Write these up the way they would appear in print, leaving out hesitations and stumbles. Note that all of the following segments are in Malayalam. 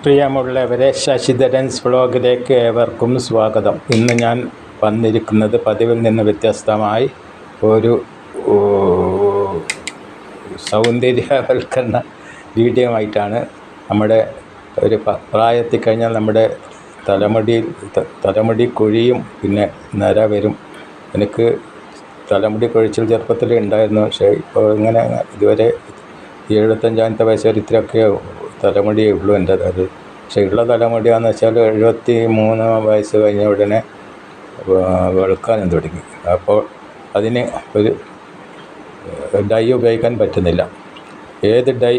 പ്രിയമുള്ളവരെ, ശശിധരൻസ് വ്ളോഗിലേക്ക് ഏവർക്കും സ്വാഗതം. ഇന്ന് ഞാൻ വന്നിരിക്കുന്നത് പതിവിൽ നിന്ന് വ്യത്യസ്തമായി ഒരു സൗന്ദര്യവൽക്കരണ വീഡിയോ ആയിട്ടാണ്. നമ്മുടെ ഒരു പ്രായത്തിൽ കഴിഞ്ഞാൽ നമ്മുടെ തലമുടി കൊഴിയും, പിന്നെ നര വരും. എനിക്ക് തലമുടി കൊഴിച്ചിൽ ചെറുപ്പത്തിൽ ഉണ്ടായിരുന്നു. പക്ഷേ ഇപ്പോൾ ഇങ്ങനെ ഇതുവരെ 75-ാമത്തെ വയസ്സ് വരെ ഇത്രയൊക്കെ തലമുടിയേ ഉള്ളൂ എൻ്റെ അത്. പക്ഷേ ഉള്ള തലമുടിയാണെന്ന് വെച്ചാൽ 73 വയസ്സ് കഴിഞ്ഞ ഉടനെ വെളുക്കാനും തുടങ്ങി. അപ്പോൾ അതിന് ഒരു ഡൈ ഉപയോഗിക്കാൻ പറ്റുന്നില്ല. ഏത് ഡൈ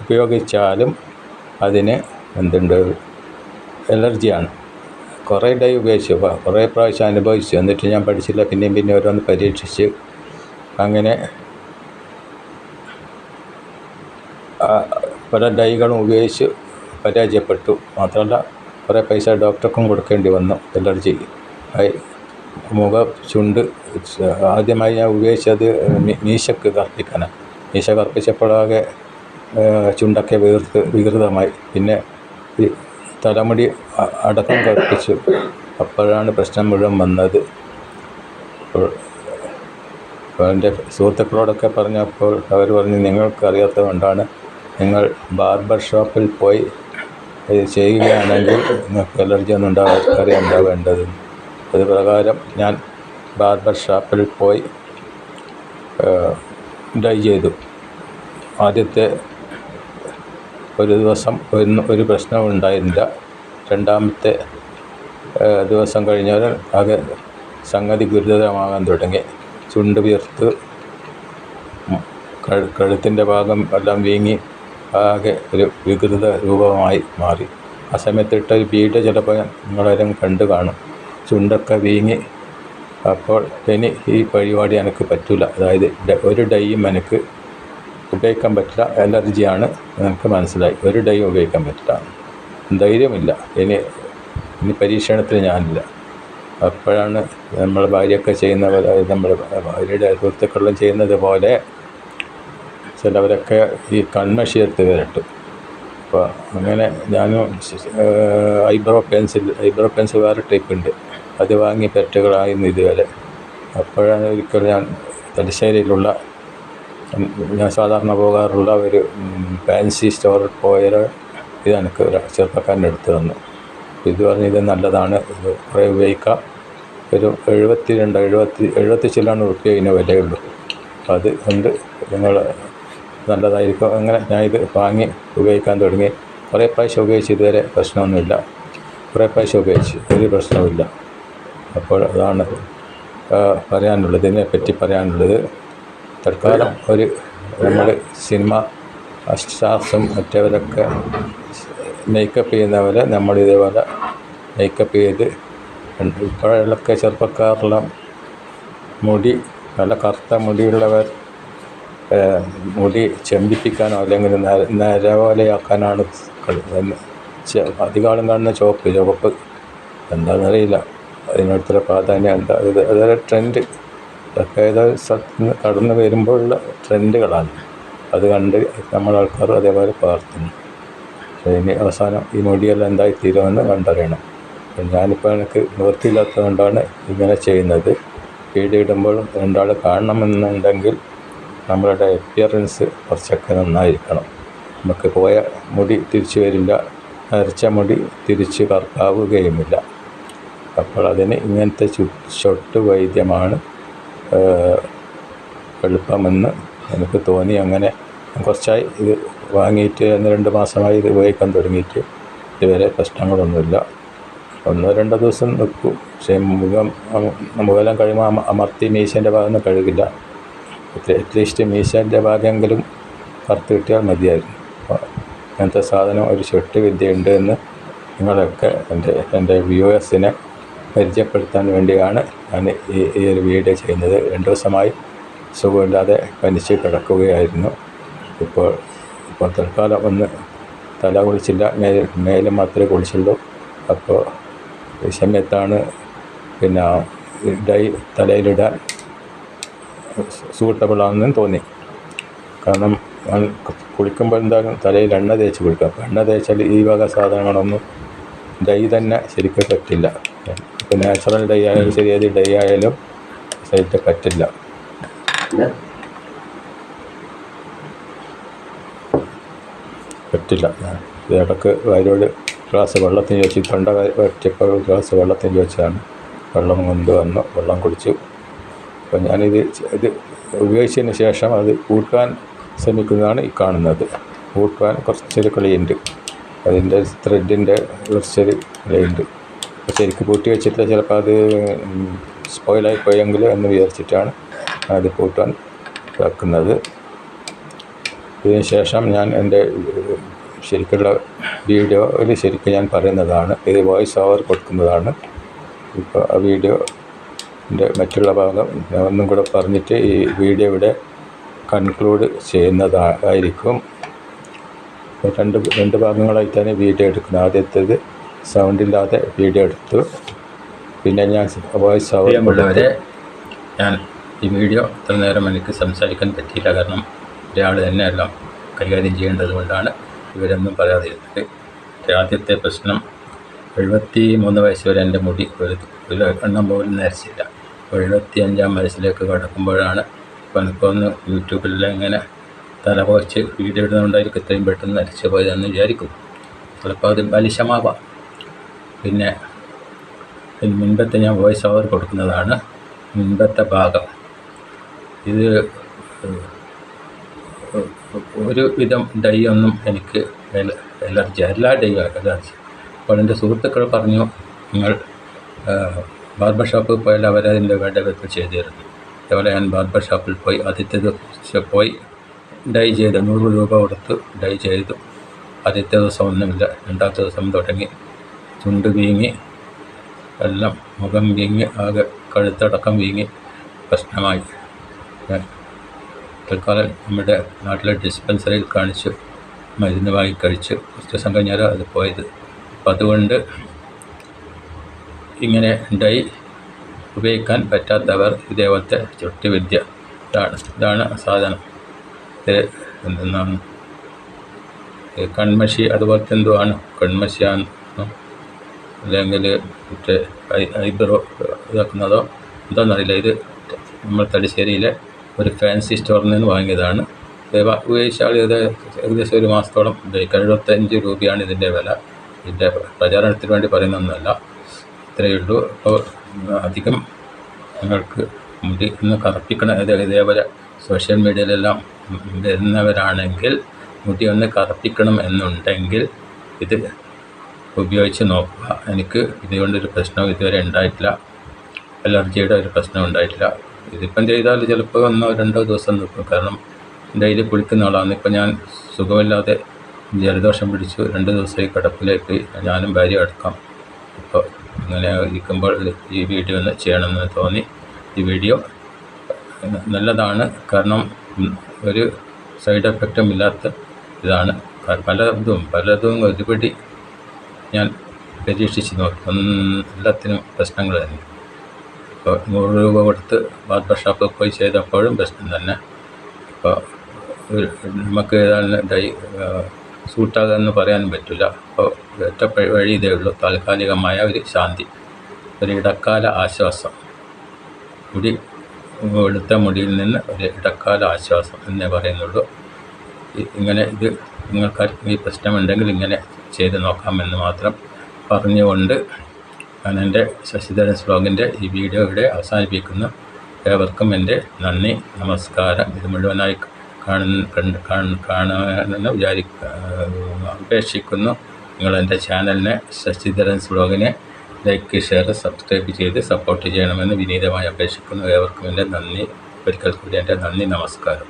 ഉപയോഗിച്ചാലും അതിന് എന്തുണ്ട്, എലർജിയാണ്. കുറേ ഡൈ ഉപയോഗിച്ചു, കുറേ പ്രാവശ്യം അനുഭവിച്ചു. എന്നിട്ട് ഞാൻ പഠിച്ചില്ല. പിന്നെ ഓരോന്ന് പരീക്ഷിച്ച് അങ്ങനെ പല ഡൈകളും ഉപയോഗിച്ച് പരാജയപ്പെട്ടു. മാത്രമല്ല കുറേ പൈസ ഡോക്ടർക്കും കൊടുക്കേണ്ടി വന്നു. എലർജി ആയി ചുണ്ട് ആദ്യമായി ഞാൻ ഉപയോഗിച്ചത് മീശക്ക് കറുപ്പിക്കാനാണ്. മീശ കറുപ്പിച്ചപ്പോഴാകെ ചുണ്ടൊക്കെ വികൃതമായി. പിന്നെ ഈ തലമുടി അടക്കം കറുപ്പിച്ചു. അപ്പോഴാണ് പ്രശ്നം മുഴുവൻ വന്നത്. അപ്പോൾ എൻ്റെ സുഹൃത്തുക്കളോടൊക്കെ പറഞ്ഞപ്പോൾ അവർ പറഞ്ഞു, നിങ്ങൾക്ക് അറിയാത്തത് കൊണ്ടാണ്. നിങ്ങൾ ബാർബർ ഷോപ്പിൽ പോയി ഇത് ചെയ്യുകയാണെങ്കിൽ നിങ്ങൾക്ക് എലർജി ഒന്നും ഉണ്ടാവേണ്ടത്. അത് പ്രകാരം ഞാൻ ബാർബർ ഷോപ്പിൽ പോയി ഡൈ ചെയ്തു. ആദ്യത്തെ ഒരു ദിവസം ഒരു പ്രശ്നവും ഉണ്ടായിരുന്നില്ല. രണ്ടാമത്തെ ദിവസം കഴിഞ്ഞാൽ ആകെ സംഗതി ഗുരുതരമാകാൻ തുടങ്ങി. ചുണ്ട് വീർത്ത് കഴുത്തിൻ്റെ ഭാഗം എല്ലാം വീങ്ങി ആകെ ഒരു വികൃത രൂപമായി മാറി. ആ സമയത്ത് ഇട്ടൊരു വീഡിയോ ചിലപ്പോൾ നിങ്ങളെല്ലാം കണ്ടു കാണും. ചുണ്ടൊക്കെ വീങ്ങി. അപ്പോൾ ഇനി ഈ പരിപാടി എനിക്ക് പറ്റില്ല. അതായത് ഒരു ഡൈയും എനിക്ക് ഉപയോഗിക്കാൻ പറ്റില്ല, എലർജിയാണ് എനിക്ക് മനസ്സിലായി. ഒരു ഡൈയും ഉപയോഗിക്കാൻ പറ്റില്ല, ധൈര്യമില്ല. ഇനി പരീക്ഷണത്തിന് ഞാനില്ല. അപ്പോഴാണ് നമ്മൾ ഭാര്യയൊക്കെ ചെയ്യുന്ന പോലെ, നമ്മൾ ഭാര്യയുടെ സുഹൃത്തുക്കളെല്ലാം ചെയ്യുന്നത് പോലെ ചിലവരൊക്കെ ഈ കൺമഷി എടുത്ത് വരട്ടും. അപ്പോൾ അങ്ങനെ ഞാനും ഐബ്രോ പെൻസിൽ വേറെ ടൈപ്പ് ഉണ്ട്, അത് വാങ്ങി പെറ്റുകളായിരുന്നു ഇതുവരെ. അപ്പോഴാണ് ഒരിക്കൽ ഞാൻ തലശ്ശേരിയിലുള്ള ഞാൻ സാധാരണ പോകാറുള്ള ഒരു ഫാൻസി സ്റ്റോറിൽ പോയാൽ ഇത് എനിക്ക് ഒരു ചെറുപ്പക്കാരൻ്റെ അടുത്ത് തന്നു. ഇത് പറഞ്ഞ് ഇത് നല്ലതാണ്, ഇത് കുറേ ഉപയോഗിക്കാം. ഒരു 70 ചില്ലാണ് റുപ്യ ഇതിന് വിലയുള്ളൂ. അത് കൊണ്ട് നിങ്ങൾ നല്ലതായിരിക്കും. അങ്ങനെ ഞാനിത് വാങ്ങി ഉപയോഗിക്കാൻ തുടങ്ങി. കുറേ പ്രാവശ്യം ഉപയോഗിച്ച് ഇതുവരെ പ്രശ്നമൊന്നുമില്ല. കുറേ പ്രാവശ്യം ഉപയോഗിച്ച് ഒരു പ്രശ്നവുമില്ല. അപ്പോൾ അതാണ് പറയാനുള്ളത്, ഇതിനെപ്പറ്റി പറയാനുള്ളത്. തൽക്കാലം നമ്മൾ സിനിമ സ്റ്റാർസും മറ്റവരൊക്കെ മേക്കപ്പ് ചെയ്യുന്നവരെ നമ്മളിതേപോലെ മേക്കപ്പ് ചെയ്ത്, ഇപ്പോഴൊക്കെ ചെറുപ്പക്കാരെല്ലാം മുടി നല്ല കറുത്ത മുടിയുള്ളവർ മുടി ചെമ്പിപ്പിക്കാനോ അല്ലെങ്കിൽ നര പോലെയാക്കാനാണ് അധികാലം കാണുന്ന ചുവപ്പ് എന്താണെന്നറിയില്ല. അതിനടുത്തുള്ള പ്രാധാന്യം എന്താ, അതൊരു ട്രെൻഡ്. ഇതൊക്കെ ഏതോ സ്ഥലത്ത് നിന്ന് കടന്നു വരുമ്പോഴുള്ള ട്രെൻഡുകളാണ്. അത് കണ്ട് നമ്മൾ ആൾക്കാർ അതേപോലെ പകർത്തുന്നു. ഇനി അവസാനം ഈ മുടിയെല്ലാം എന്തായിത്തീരുമെന്ന് കണ്ടറിയണം. ഞാനിപ്പോൾ എനിക്ക് നിവൃത്തിയില്ലാത്തത് കൊണ്ടാണ് ഇങ്ങനെ ചെയ്യുന്നത്. വീഡിയോ ഇടുമ്പോഴും രണ്ടാൾ കാണണമെന്നുണ്ടെങ്കിൽ നമ്മളുടെ അപ്പിയറൻസ് കുറച്ചൊക്കെ നന്നായിരിക്കണം. നമുക്ക് പോയ മുടി തിരിച്ചു വരില്ല, നരച്ച മുടി തിരിച്ച് കറുപ്പാവുകയുമില്ല. അപ്പോൾ അതിന് ഇങ്ങനത്തെ ചൊട്ട് വൈദ്യമാണ് എളുപ്പമെന്ന് എനിക്ക് തോന്നി. അങ്ങനെ കുറച്ചായി ഇത് വാങ്ങിയിട്ട് 1-2 മാസമായി ഇത് ഉപയോഗിക്കാൻ തുടങ്ങിയിട്ട് ഇതുവരെ പ്രശ്നങ്ങളൊന്നുമില്ല. 1-2 ദിവസം നിൽക്കും. പക്ഷേ മുഖമെല്ലാം കഴിയുമ്പോൾ അമർത്തി മീശേൻ്റെ ഭാഗമൊന്നും കഴുകില്ല. അറ്റ്ലീസ്റ്റ് മീശേൻ്റെ ഭാഗമെങ്കിലും കറുത്ത് കിട്ടിയാൽ മതിയായിരുന്നു. അങ്ങനത്തെ സാധനം ഒരു ചൊട്ട് വിദ്യ ഉണ്ട് എന്ന് നിങ്ങളൊക്കെ എൻ്റെ വ്യൂവേഴ്സിനെ പരിചയപ്പെടുത്താൻ വേണ്ടിയാണ് ഞാൻ ഈ ഒരു വീഡിയോ ചെയ്യുന്നത്. 2 ദിവസമായി സുഖമില്ലാതെ പനിച്ച് കിടക്കുകയായിരുന്നു. ഇപ്പോൾ തൽക്കാലം ഒന്ന് തല കുളിച്ചില്ല, മേലും മാത്രമേ കുളിച്ചുള്ളൂ. അപ്പോൾ ഈ സമയത്താണ് പിന്നെ ഡൈ തലയിലിടാൻ സൂട്ടബിളാണെന്ന് തോന്നി. കാരണം കുളിക്കുമ്പോൾ എന്തായാലും തലയിൽ എണ്ണ തേച്ച് കുളിക്കാം. എണ്ണ തേച്ചാൽ ഈ വക സാധനങ്ങളൊന്നും ഡൈ തന്നെ ശരിക്കും പറ്റില്ല. ഇപ്പോൾ നാച്ചുറൽ ഡൈ ആയാലും ശരി, ഏത് ഡൈ ആയാലും ശരിക്കും പറ്റില്ല. ഇടയ്ക്ക് വയലോട് ഗ്ലാസ് വെള്ളത്തിന് ചോദിച്ചു, തൊണ്ട പറ്റിയപ്പോൾ ഒരു ഗ്ലാസ് വെള്ളത്തിന് ചോദിച്ചതാണ്. വെള്ളം കൊണ്ടുവന്നു, വെള്ളം കുടിച്ചു. അപ്പോൾ ഞാനിത് ഉപയോഗിച്ചതിന് ശേഷം അത് കൂട്ടാൻ ശ്രമിക്കുന്നതാണ് ഈ കാണുന്നത്. കൂട്ടാൻ കുറച്ചൊരു കളിയുണ്ട്, അതിൻ്റെ ത്രെഡിൻ്റെ കുറച്ചൊരു കളിയുണ്ട്. ശരിക്കും പൂട്ടി വെച്ചിട്ട് ചിലപ്പോൾ അത് സ്പോയിലായി പോയെങ്കിൽ എന്ന് വിചാരിച്ചിട്ടാണ് അത് കൂട്ടാൻ വെക്കുന്നത്. ഇതിന് ശേഷം ഞാൻ എൻ്റെ ശരിക്കുള്ള വീഡിയോയിൽ ശരിക്കും ഞാൻ പറയുന്നതാണ്, ഇത് വോയിസ് ഓവർ കൊടുക്കുന്നതാണ്. ഇപ്പോൾ ആ വീഡിയോൻ്റെ മറ്റുള്ള ഭാഗം ഞാൻ ഒന്നും കൂടെ പറഞ്ഞിട്ട് ഈ വീഡിയോ ഇവിടെ കൺക്ലൂഡ് ചെയ്യുന്നതായിരിക്കും. രണ്ട് ഭാഗങ്ങളായിട്ടാണ് വീഡിയോ എടുക്കുന്നത്. ആദ്യത്തേത് സൗണ്ടില്ലാതെ വീഡിയോ എടുത്തു, പിന്നെ ഞാൻ വോയിസ് ഓവർ ഉള്ളവരെ ഞാൻ ഈ വീഡിയോ ഇത്ര നേരം എനിക്ക് സംസാരിക്കാൻ പറ്റിയില്ല. കാരണം ഒരാൾ തന്നെ എല്ലാം കൈകാര്യം ചെയ്യേണ്ടത് കൊണ്ടാണ് ഇവരൊന്നും പറയാതിരുന്നത്. ആദ്യത്തെ പ്രശ്നം, 73 വയസ്സ് വരെ എൻ്റെ മുടി ഒരു എണ്ണം പോലും നരച്ചില്ല. 75-ാം വയസ്സിലേക്ക് കടക്കുമ്പോഴാണ് ഇപ്പോൾ എനിക്കൊന്ന് യൂട്യൂബിൽ ഇങ്ങനെ തലപോച്ച് വീഡിയോ ഇടുന്നതുകൊണ്ടായിരിക്കും ഇത്രയും പെട്ടെന്ന് നരച്ച് പോയതെന്ന് വിചാരിക്കും. ചിലപ്പോൾ അത് ബലിശമാവാം. പിന്നെ മുൻപത്തെ ഞാൻ വോയിസ് ഓവർ കൊടുക്കുന്നതാണ്. മുൻപത്തെ ഭാഗം ഇത് ഒരു വിധം ഡൈ ഒന്നും എനിക്ക് അലർജി, എല്ലാ ഡൈയും അലർജി. അപ്പോൾ എൻ്റെ സുഹൃത്തുക്കൾ പറഞ്ഞു, നിങ്ങൾ ബാർബർ ഷോപ്പിൽ പോയാൽ അവരതിൻ്റെ വേണ്ട വിധത്തിൽ ചെയ്തു തരുന്നു. അതുപോലെ ഞാൻ ബാർബർ ഷോപ്പിൽ പോയി ആദ്യത്തെ ദിവസം പോയി ഡൈ ചെയ്തു, 100 രൂപ കൊടുത്ത് ഡൈ ചെയ്തു. ആദ്യത്തെ ദിവസം ഒന്നുമില്ല. രണ്ടാമത്തെ ദിവസം തുടങ്ങി ചുണ്ട് വീങ്ങി, എല്ലാം മുഖം വീങ്ങി, ആകെ കഴുത്തടക്കം വീങ്ങി പ്രശ്നമായി. തൽക്കാലം നമ്മുടെ നാട്ടിലെ ഡിസ്പെൻസറിയിൽ കാണിച്ചു മരുന്ന് വാങ്ങി കഴിച്ചു. കുറച്ച് ദിവസം കഴിഞ്ഞാലും അത് പോയത്. അപ്പം അതുകൊണ്ട് ഇങ്ങനെ ഡൈ ഉപയോഗിക്കാൻ പറ്റാത്തവർ ഇതേപോലത്തെ ചുട്ടുവിദ്യ ഇതാണ് സാധനം. ഇത് എന്തെന്നാണ്, കൺമഷി അതുപോലത്തെ എന്തോ ആണ്, കൺമഷിയാണ്, അല്ലെങ്കിൽ മറ്റേ ഐബ്രോ ഇതാക്കുന്നതോ എന്താണെന്നറിയില്ല. ഇത് നമ്മൾ തലശ്ശേരിയിലെ ഒരു ഫാൻസി സ്റ്റോറിൽ നിന്ന് വാങ്ങിയതാണ്. ഉപയോഗിച്ചാൽ ഇത് ഏകദേശം ഒരു മാസത്തോളം ഉപയോഗിക്കാം. 75 രൂപയാണ് ഇതിൻ്റെ വില. ഇതിൻ്റെ പ്രചാരണത്തിന് വേണ്ടി പറയുന്നൊന്നുമല്ല, ഇത്രയേ ഉള്ളൂ. അപ്പോൾ അധികം നിങ്ങൾക്ക് മുടി ഒന്ന് കറുപ്പിക്കണം, ഇതേപോലെ സോഷ്യൽ മീഡിയയിലെല്ലാം വരുന്നവരാണെങ്കിൽ മുടി ഒന്ന് കറുപ്പിക്കണം എന്നുണ്ടെങ്കിൽ ഇത് ഉപയോഗിച്ച് നോക്കുക. എനിക്ക് ഇതുകൊണ്ടൊരു പ്രശ്നം ഇതുവരെ ഉണ്ടായിട്ടില്ല, അലർജിയുടെ ഒരു പ്രശ്നം ഉണ്ടായിട്ടില്ല. ഇതിപ്പം ചെയ്താൽ ചിലപ്പോൾ 1-2 ദിവസം നിൽക്കും. കാരണം ഡെയിലി കുളിക്കുന്ന ആളാണ്. ഇപ്പം ഞാൻ സുഖമില്ലാതെ ജലദോഷം പിടിച്ചു 2 ദിവസമായി കിടപ്പിലേക്ക് ഞാനും ഭാര്യ അടക്കം. അപ്പോൾ ഇങ്ങനെ ഇരിക്കുമ്പോൾ ഈ വീഡിയോ ഒന്ന് ചെയ്യണമെന്ന് തോന്നി. ഈ വീഡിയോ നല്ലതാണ്, കാരണം ഒരു സൈഡ് എഫക്റ്റും ഇല്ലാത്ത ഇതാണ്. പലതും ഒരുപടി ഞാൻ പരീക്ഷിച്ച് നോക്കി, എല്ലാത്തിനും പ്രശ്നങ്ങൾ തന്നെ. ഇപ്പോൾ 100 രൂപ കൊടുത്ത് ബാർബർ ഷോപ്പിൽ പോയി ചെയ്തപ്പോഴും പ്രശ്നം തന്നെ. അപ്പോൾ നമുക്ക് ഏതാണ് ഡൈ സൂട്ടാകുമെന്ന് പറയാനും പറ്റില്ല. അപ്പോൾ ഒറ്റ വഴി ഇതേ ഉള്ളൂ, താൽക്കാലികമായ ഒരു ശാന്തി, ഒരു ഇടക്കാല ആശ്വാസം. വെളുത്ത മുടിയിൽ നിന്ന് ഒരു ഇടക്കാല ആശ്വാസം എന്നേ പറയുന്നുള്ളൂ. ഇങ്ങനെ ഇത് നിങ്ങൾക്ക് ഈ പ്രശ്നമുണ്ടെങ്കിൽ ഇങ്ങനെ ചെയ്ത് നോക്കാമെന്ന് മാത്രം പറഞ്ഞുകൊണ്ട് ഞാൻ എൻ്റെ ശശിധരൻസ് വ്ലോഗിൻ്റെ ഈ വീഡിയോ ഇവിടെ അവസാനിപ്പിക്കുന്നു. ഏവർക്കും എൻ്റെ നന്ദി, നമസ്കാരം. ഇത് മുഴുവനായി കാണുമെന്ന് അപേക്ഷിക്കുന്നു. നിങ്ങളെൻ്റെ ചാനലിനെ ശശിധരൻസ് വ്ലോഗിനെ ലൈക്ക്, ഷെയർ, സബ്സ്ക്രൈബ് ചെയ്ത് സപ്പോർട്ട് ചെയ്യണമെന്ന് വിനീതമായി അപേക്ഷിക്കുന്നു. ഏവർക്കും എൻ്റെ നന്ദി, ഒരിക്കൽ കൂടി എൻ്റെ നന്ദി, നമസ്കാരം.